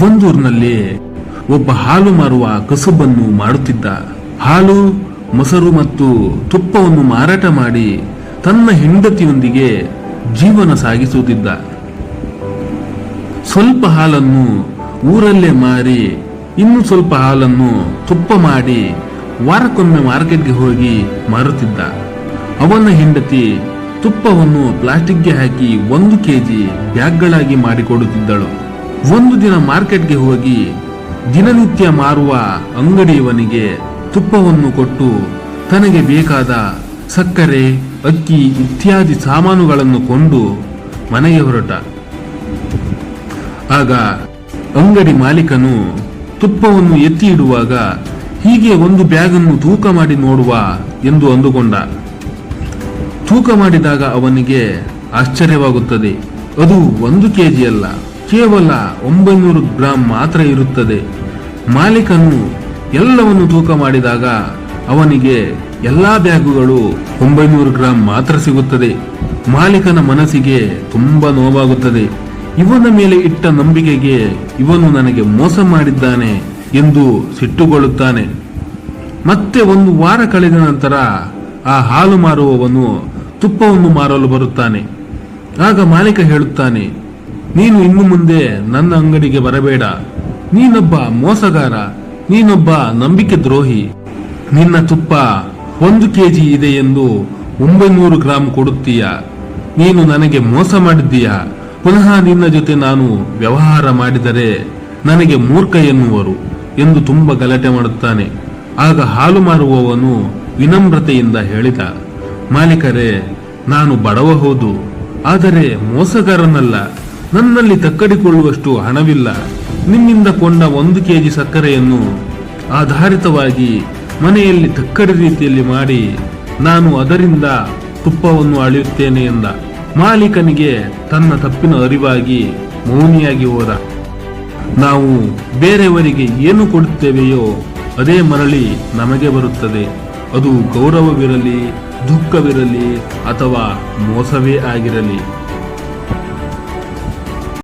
ಒಂದೂರಿನಲ್ಲಿ ಒಬ್ಬ ಹಾಲು ಮಾರುವ ಕಸುಬನ್ನು ಮಾಡುತ್ತಿದ್ದ. ಹಾಲು, ಮೊಸರು ಮತ್ತು ತುಪ್ಪವನ್ನು ಮಾರಾಟ ಮಾಡಿ ತನ್ನ ಹೆಂಡತಿಯೊಂದಿಗೆ ಜೀವನ ಸಾಗಿಸುತ್ತಿದ್ದ. ಸ್ವಲ್ಪ ಹಾಲನ್ನು ಊರಲ್ಲೇ ಮಾರಿ ಇನ್ನು ಸ್ವಲ್ಪ ಹಾಲನ್ನು ತುಪ್ಪ ಮಾಡಿ ವಾರಕ್ಕೊಮ್ಮೆ ಮಾರ್ಕೆಟ್ಗೆ ಹೋಗಿ ಮಾರುತ್ತಿದ್ದ. ಅವನ ಹೆಂಡತಿ ತುಪ್ಪವನ್ನು ಪ್ಲಾಸ್ಟಿಕ್ಗೆ ಹಾಕಿ 1 ಕೆಜಿ ಬ್ಯಾಗ್ಗಳಾಗಿ ಮಾಡಿಕೊಡುತ್ತಿದ್ದಳು. ಒಂದು ದಿನ ಮಾರ್ಕೆಟ್ಗೆ ಹೋಗಿ ದಿನನಿತ್ಯ ಮಾರುವ ಅಂಗಡಿಯವನಿಗೆ ತುಪ್ಪವನ್ನು ಕೊಟ್ಟು ತನಗೆ ಬೇಕಾದ ಸಕ್ಕರೆ, ಅಕ್ಕಿ ಇತ್ಯಾದಿ ಸಾಮಾನುಗಳನ್ನು ಕೊಂಡು ಮನೆಗೆ ಹೊರಟ. ಆಗ ಅಂಗಡಿ ಮಾಲೀಕನು ತುಪ್ಪವನ್ನು ಎತ್ತಿ ಇಡುವಾಗ ಹೀಗೆ ಒಂದು ಬ್ಯಾಗನ್ನು ತೂಕ ಮಾಡಿ ನೋಡುವ ಎಂದು ಅಂದುಕೊಂಡ. ತೂಕ ಮಾಡಿದಾಗ ಅವನಿಗೆ ಆಶ್ಚರ್ಯವಾಗುತ್ತದೆ. ಅದು 1 ಕೆಜಿ ಅಲ್ಲ, ಕೇವಲ 900 ಗ್ರಾಂ ಮಾತ್ರ ಇರುತ್ತದೆ. ಮಾಲೀಕನು ಎಲ್ಲವನ್ನು ತೂಕ ಮಾಡಿದಾಗ ಅವನಿಗೆ ಎಲ್ಲಾ ಬ್ಯಾಗುಗಳು 900 ಗ್ರಾಂ ಮಾತ್ರ ಸಿಗುತ್ತದೆ. ಮಾಲೀಕನ ಮನಸ್ಸಿಗೆ ತುಂಬಾ ನೋವಾಗುತ್ತದೆ. ಇವನ ಮೇಲೆ ಇಟ್ಟ ನಂಬಿಕೆಗೆ ಇವನು ನನಗೆ ಮೋಸ ಮಾಡಿದ್ದಾನೆ ಎಂದು ಸಿಟ್ಟುಗೊಳ್ಳುತ್ತಾನೆ. ಮತ್ತೆ 1 ವಾರ ಕಳೆದ ನಂತರ ಆ ಹಾಲು ಮಾರುವವನು ತುಪ್ಪವನ್ನು ಮಾರಲು ಬರುತ್ತಾನೆ. ಆಗ ಮಾಲೀಕ ಹೇಳುತ್ತಾನೆ, ನೀನು ಇನ್ನು ಮುಂದೆ ನನ್ನ ಅಂಗಡಿಗೆ ಬರಬೇಡ. ನೀನೊಬ್ಬ ಮೋಸಗಾರ, ನೀನೊಬ್ಬ ನಂಬಿಕೆ ದ್ರೋಹಿ. ನಿನ್ನ ತುಪ್ಪ 1 ಕೆಜಿ ಇದೆ ಎಂದು 900 ಗ್ರಾಂ ಕೊಡುತ್ತೀಯ. ನೀನು ನನಗೆ ಮೋಸ ಮಾಡಿದ್ದೀಯಾ. ಪುನಃ ನಿನ್ನ ಜೊತೆ ನಾನು ವ್ಯವಹಾರ ಮಾಡಿದರೆ ನನಗೆ ಮೂರ್ಖ ಎನ್ನುವರು ಎಂದು ತುಂಬಾ ಗಲಾಟೆ ಮಾಡುತ್ತಾನೆ. ಆಗ ಹಾಲು ಮಾರುವವನು ವಿನಮ್ರತೆಯಿಂದ ಹೇಳಿದ, ಮಾಲೀಕರೇ, ನಾನು ಬಡವ ಹೌದು, ಆದರೆ ಮೋಸಗಾರನಲ್ಲ. ನನ್ನಲ್ಲಿ ತಕ್ಕಡಿಕೊಳ್ಳುವಷ್ಟು ಹಣವಿಲ್ಲ. ನಿಮ್ಮಿಂದ ಕೊಂಡ 1 ಕೆಜಿ ಸಕ್ಕರೆಯನ್ನು ಆಧಾರಿತವಾಗಿ ಮನೆಯಲ್ಲಿ ತಕ್ಕಡಿ ರೀತಿಯಲ್ಲಿ ಮಾಡಿ ನಾನು ಅದರಿಂದ ತುಪ್ಪವನ್ನು ಅಳೆಯುತ್ತೇನೆ ಎಂದ. ಮಾಲೀಕನಿಗೆ ತನ್ನ ತಪ್ಪಿನ ಅರಿವಾಗಿ ಮೌನಿಯಾಗಿ ಹೋದ. ನಾವು ಬೇರೆಯವರಿಗೆ ಏನು ಕೊಡುತ್ತೇವೆಯೋ ಅದೇ ಮರಳಿ ನಮಗೆ ಬರುತ್ತದೆ. ಅದು ಗೌರವವಿರಲಿ, ದುಃಖವಿರಲಿ ಅಥವಾ ಮೋಸವೇ ಆಗಿರಲಿ.